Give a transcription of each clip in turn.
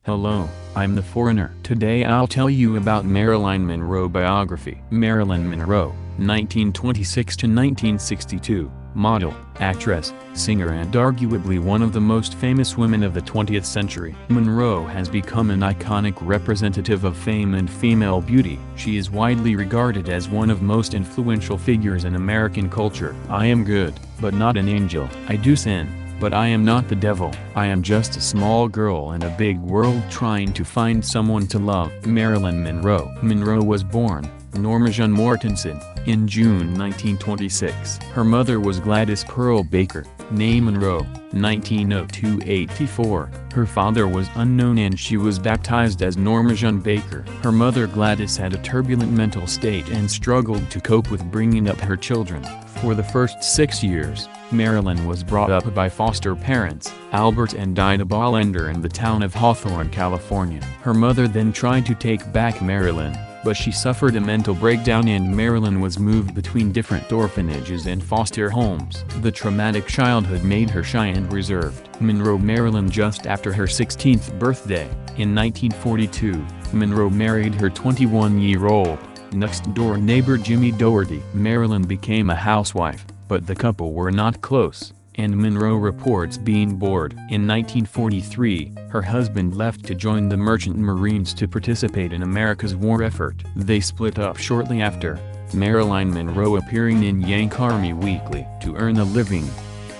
Hello, I'm the Foreigner. Today I'll tell you about Marilyn Monroe biography. Marilyn Monroe, 1926 to 1962, model, actress, singer and arguably one of the most famous women of the 20th century. Monroe has become an iconic representative of fame and female beauty. She is widely regarded as one of most influential figures in American culture. I am good, but not an angel. I do sin, but I am not the devil. I am just a small girl in a big world trying to find someone to love. Marilyn Monroe. Monroe was born, Norma Jean Mortensen, in June 1926. Her mother was Gladys Pearl Baker, née Monroe, 1902–84. Her father was unknown and she was baptized as Norma Jean Baker. Her mother Gladys had a turbulent mental state and struggled to cope with bringing up her children. For the first 6 years, Marilyn was brought up by foster parents, Albert and Ida Bollender in the town of Hawthorne, California. Her mother then tried to take back Marilyn, but she suffered a mental breakdown and Marilyn was moved between different orphanages and foster homes. The traumatic childhood made her shy and reserved. Monroe. Marilyn. Just after her 16th birthday, in 1942, Monroe married her 21-year-old, next-door neighbor Jimmy Doherty. Marilyn became a housewife, but the couple were not close, and Monroe reports being bored. In 1943, her husband left to join the Merchant Marines to participate in America's war effort. They split up shortly after, Marilyn Monroe appearing in Yank Army Weekly. To earn a living,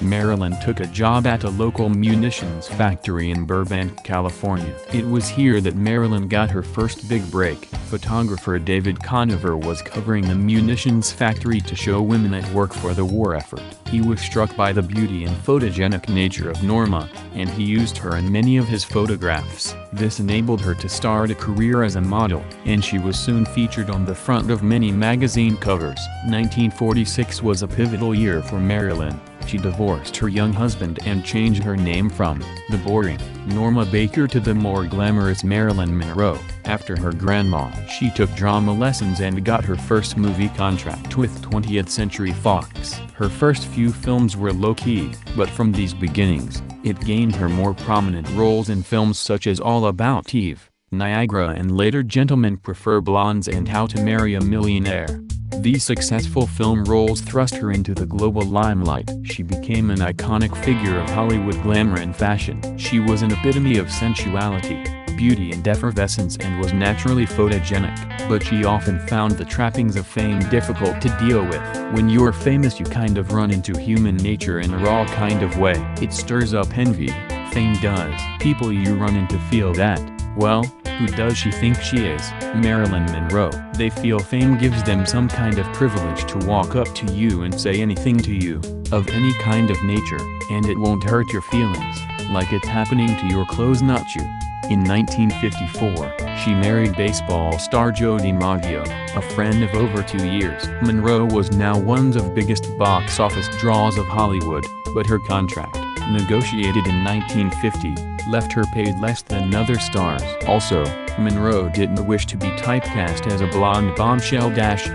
Marilyn took a job at a local munitions factory in Burbank, California. It was here that Marilyn got her first big break. Photographer David Conover was covering the munitions factory to show women at work for the war effort. He was struck by the beauty and photogenic nature of Norma, and he used her in many of his photographs. This enabled her to start a career as a model, and she was soon featured on the front of many magazine covers. 1946 was a pivotal year for Marilyn. She divorced her young husband and changed her name from the boring Norma Baker to the more glamorous Marilyn Monroe. After her grandma, she took drama lessons and got her first movie contract with 20th Century Fox. Her first few films were low-key, but from these beginnings, it gained her more prominent roles in films such as All About Eve, Niagara and later Gentlemen Prefer Blondes and How to Marry a Millionaire. These successful film roles thrust her into the global limelight. She became an iconic figure of Hollywood glamour and fashion. She was an epitome of sensuality, beauty and effervescence and was naturally photogenic, but she often found the trappings of fame difficult to deal with. When you're famous you kind of run into human nature in a raw kind of way. It stirs up envy, fame does. People you run into feel that, well, who does she think she is? Marilyn Monroe. They feel fame gives them some kind of privilege to walk up to you and say anything to you, of any kind of nature, and it won't hurt your feelings, like it's happening to your clothes not you. In 1954, she married baseball star Joe DiMaggio, a friend of over 2 years. Monroe was now one of the biggest box office draws of Hollywood, but her contract, negotiated in 1950, left her paid less than other stars. Also, Monroe didn't wish to be typecast as a blonde bombshell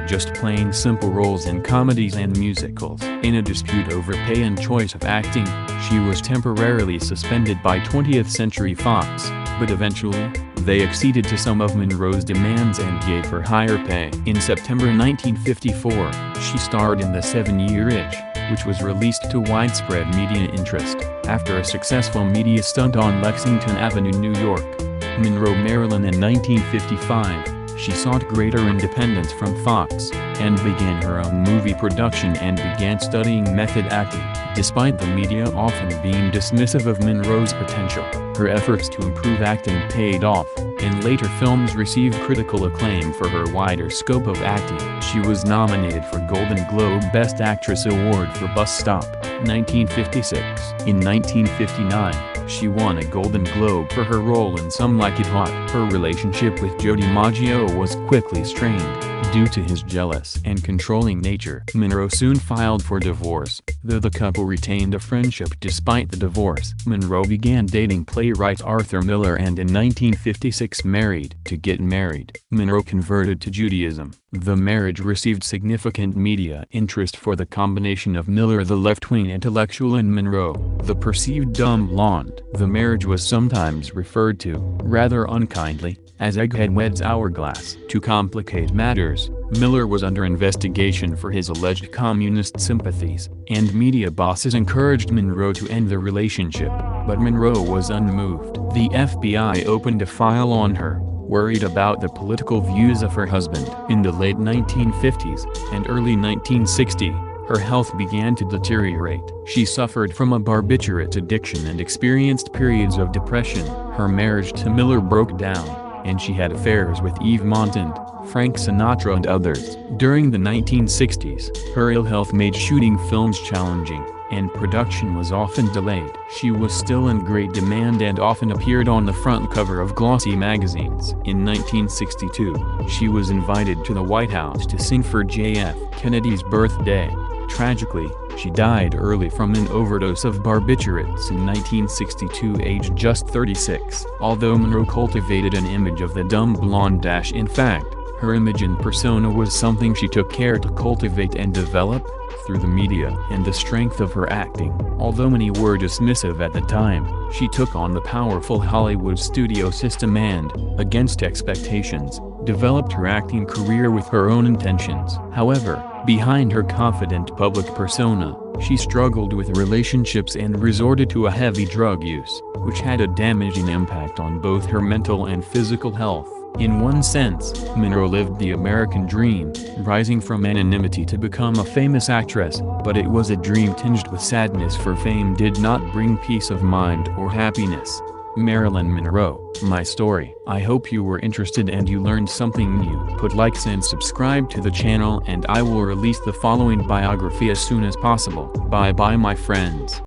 just playing simple roles in comedies and musicals. In a dispute over pay and choice of acting, she was temporarily suspended by 20th Century Fox, but eventually, they acceded to some of Monroe's demands and gave her higher pay. In September 1954, she starred in The 7-Year Itch, which was released to widespread media interest, after a successful media stunt on Lexington Avenue, New York. Monroe. Marilyn. In 1955, she sought greater independence from Fox, and began her own movie production and began studying method acting. Despite the media often being dismissive of Monroe's potential, her efforts to improve acting paid off, and later films received critical acclaim for her wider scope of acting. She was nominated for Golden Globe Best Actress Award for Bus Stop, 1956. In 1959, she won a Golden Globe for her role in Some Like It Hot. Her relationship with Joe DiMaggio was quickly strained, due to his jealous and controlling nature. Monroe soon filed for divorce, though the couple retained a friendship despite the divorce. Monroe began dating playwright Arthur Miller and in 1956 married. To get married, Monroe converted to Judaism. The marriage received significant media interest for the combination of Miller, the left-wing intellectual, and Monroe, the perceived dumb blonde. The marriage was sometimes referred to, rather unkindly, as egghead weds hourglass. To complicate matters, Miller was under investigation for his alleged communist sympathies, and media bosses encouraged Monroe to end the relationship, but Monroe was unmoved. The FBI opened a file on her, worried about the political views of her husband. In the late 1950s and early 1960s, her health began to deteriorate. She suffered from a barbiturate addiction and experienced periods of depression. Her marriage to Miller broke down, and she had affairs with Eve Montand, Frank Sinatra, and others. During the 1960s, her ill health made shooting films challenging, and production was often delayed. She was still in great demand and often appeared on the front cover of glossy magazines. In 1962, she was invited to the White House to sing for J.F. Kennedy's birthday. Tragically, she died early from an overdose of barbiturates in 1962, aged just 36. Although Monroe cultivated an image of the dumb blonde, in fact, her image and persona was something she took care to cultivate and develop through the media and the strength of her acting. Although many were dismissive at the time, she took on the powerful Hollywood studio system and, against expectations, developed her acting career with her own intentions. However, behind her confident public persona, she struggled with relationships and resorted to a heavy drug use, which had a damaging impact on both her mental and physical health. In one sense, Monroe lived the American dream, rising from anonymity to become a famous actress, but it was a dream tinged with sadness, for fame did not bring peace of mind or happiness. Marilyn Monroe, my story. I hope you were interested and you learned something new. Put likes and subscribe to the channel, and I will release the following biography as soon as possible. Bye bye my friends.